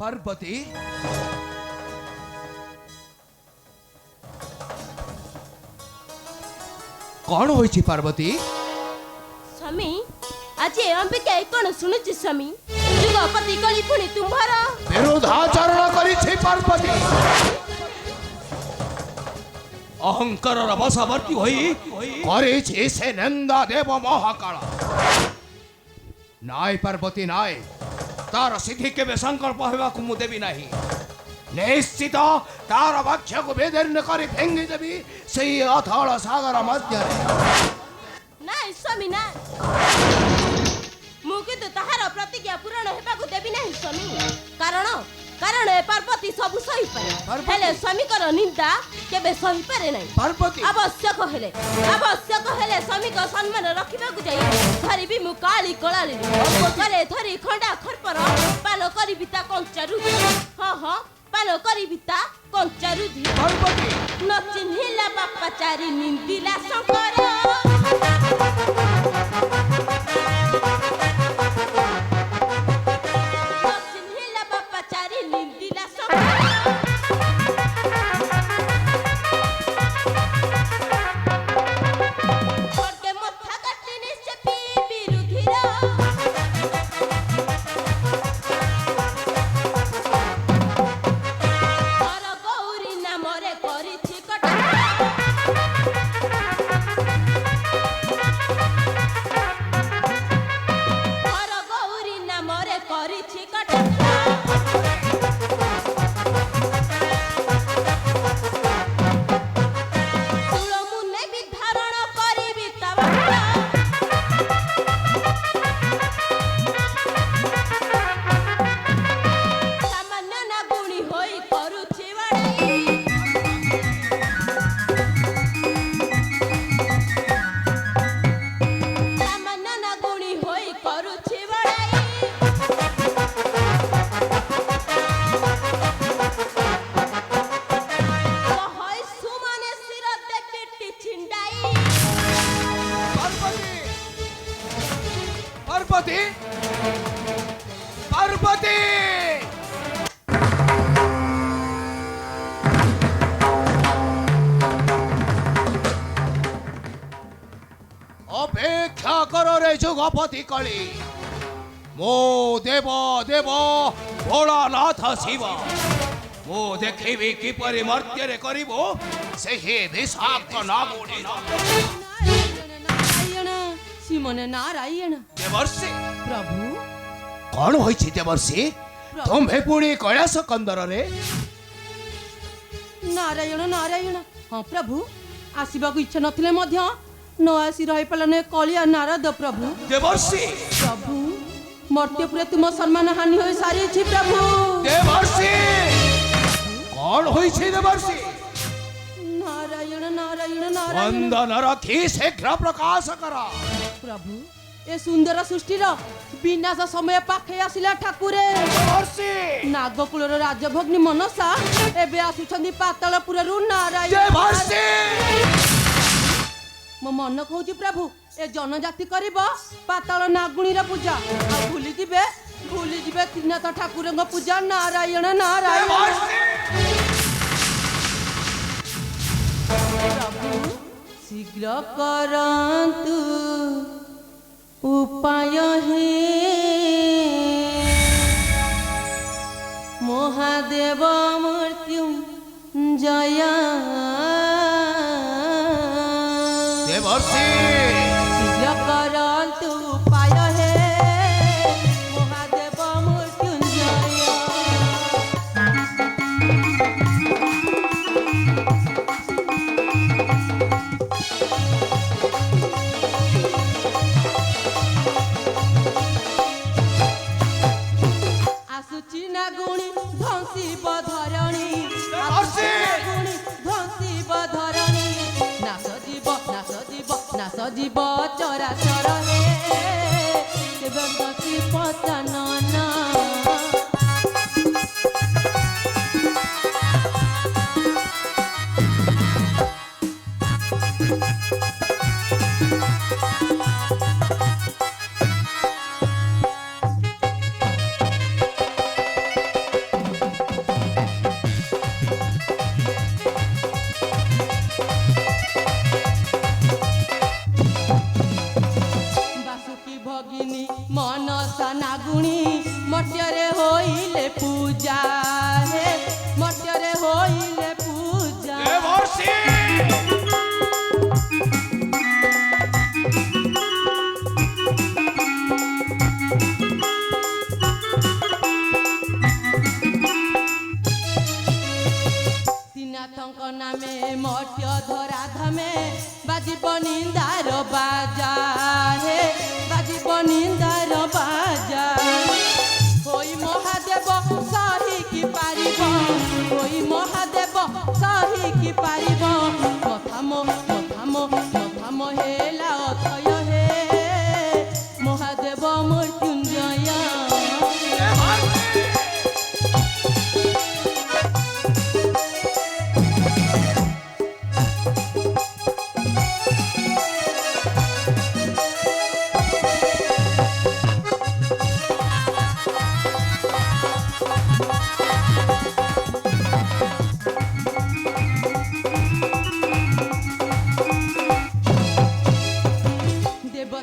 पार्वती कौन होइछि पार्वती? स्वामी आज अंबिका कौन सुनुछि स्वामी? जुगपति कली पुणी तुम्हारा विरोधाचरण करिछि पार्वती। अहंकार बशवर्ती होई करिछि से नंदा देव महाकाल। नाय पार्वती नाय, तार सिद्धि केबे संकल्प हेबाकु मु देबी नाही। निश्चित तार वाक्य को बेदर्न करी फेंगी देबी सेई अथल सागर मध्य। नाय स्वामी ना, मु किंतु ताहार प्रतिज्ञा पूर्ण हेबाकु देबी नाही स्वामी। कारण ए पार्वती सब सही पारे, हेले स्वामी कर निंदा केबे सही पारे नाही। पार्वती आवश्यक हेले स्वामी को सम्मान रखिबाकु जाई धरिबी मु काली कळाली गले धरी खंडा खरपर पालो करी बिता कंचारु। हां पालो करी बिता कंचारु धी पार्वती न चिन्हिला बापा चारी निंदिला शंकर। पार्वती पार्वती अपेक्षा करो रे जुगपति कली। मो देव देव भोलानाथ शिव मो देखिबी किपरि मर्त्यरे करिबो सेहि विषाक्त नागुणी। श्रीमने नारायण देवर्षि प्रभु कौन होइछि देवर्षि? तुम्हे पुणी कैलास कंदर रे? नारायण नारायण हाँ प्रभु आसबाक इच्छा नथिले मध्य न आसी रही पालने कलिया नारद प्रभु। देवर्षि प्रभु मर्त्यपुरे तुम सम्मान हानि हो सारी प्रभु। देवर्षि कौन होइछि देवर्षि? नारायण नारायण नारायण वंदन रखी शीघ्र प्रकाश करा। प्रभु ए सुंदर सृष्टिर विनाश समय पाखे आसिला ठाकुरे। देवर्षि नागकुलर राजभग्नी मनसा एबे आसुछंदी पातालपुररु नारायण। देवर्षि मो मन कहूची प्रभु ए जनजाति करिब पाताल नागुणीर पूजा आ भूली जिबे त्रिनाथ ठाकुरଙ୍କ पूजा। नारायण नारायण प्रभु शीघ्र करंतु उपाय हे महादेव मृत्युंजय। देवर्षि शीघ्र करंतु उपाय हे महादेव मृत्युंजय। आसुची नागुणी ध्वंसी बधरणी नागुणी ध्वंसी बधरणी नाश जीव चराचर हे केबे गति पतनन। पूजा हे मर्त्यरे होइले पूजा देवर्षि শ্রীনাথଙ୍କ নামে মর্ত্য ধরা ধামে বাজিব নিন্দার বাজা হে বাজিব নিন্দার বাজা ওই মহাদেব সহি কি পারিব ওই মহাদেব সহি কি পারিব মথাম হেলা অথয় হে মহাদেব মৃত্যুঞ্জয়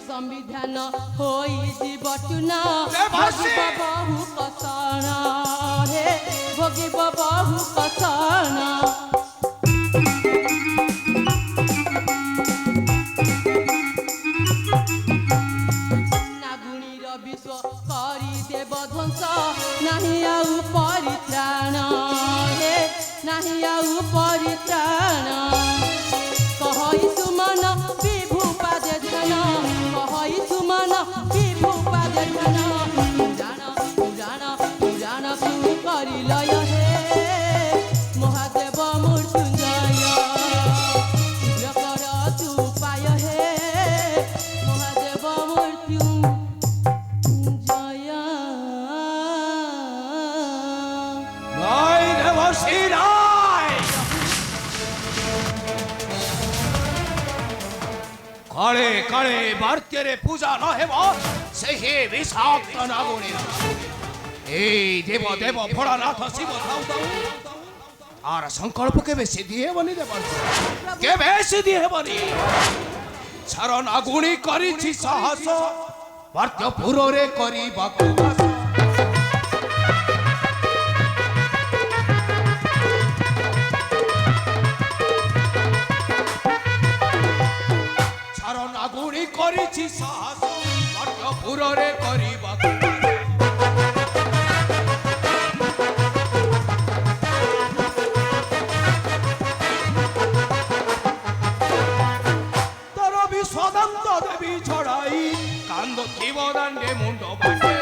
संविधान होई जीवटुना भोगिब बहु कषण हे भोगिब बहु कषण नागुणीर विश्व करी देव ध्वंस नाही आउ परित्राण हे नाही आउ परित्राण कहई सुमन विभु पादे ध्यान कहई सुमन विभु पादे ध्यान पुराण तू करी लय हे महादेव मृत्युंजय शीघ्र कर तू पाय हे महादेव मृत्युंजय নাই দেবর্ষি নাই কালে কালে মর্ত্যরে পূজা ন হেব সেই বিষাক্ত নাগুণী এই দেব দেব ভোলানাথ শিব থাউ থাউ আর সংকল্প কেবে সিদ্ধি হেবনি দেবর্ষি কেবে সিদ্ধি হেবনি ছাড় নাগুণী করিছি সাহস মর্ত্যপুরে করিবাকু আগুনি করিছি সাহস মর্ত্যপুরে করিবাকু তোর বিশ্বদন্ত দেবী ছড়াই কান্দ থিব দাণ্ডে মুন্ড বাটে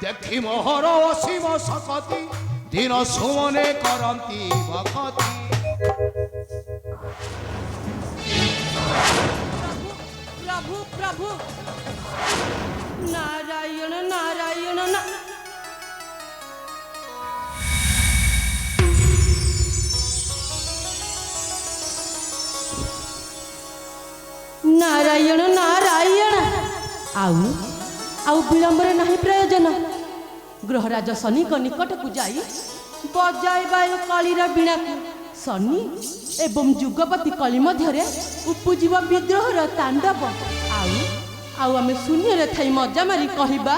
দেখি মোহর অসীম শকতি দিন সুমনে করন্তি ভকতি प्रभु प्रभु नारायण नारायण नारायण नारायण आउ आउ विलंब नहीं प्रयोजन ग्रहराज शनि निकट को जाई बजाइबा कलीर वीणा शनि एवं जुगपति कली मध्य उपजीव विद्रोहर तांडव आउ आम शून्य थाई मजा मारी कहबा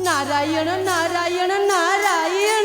नारायण नारायण नारायण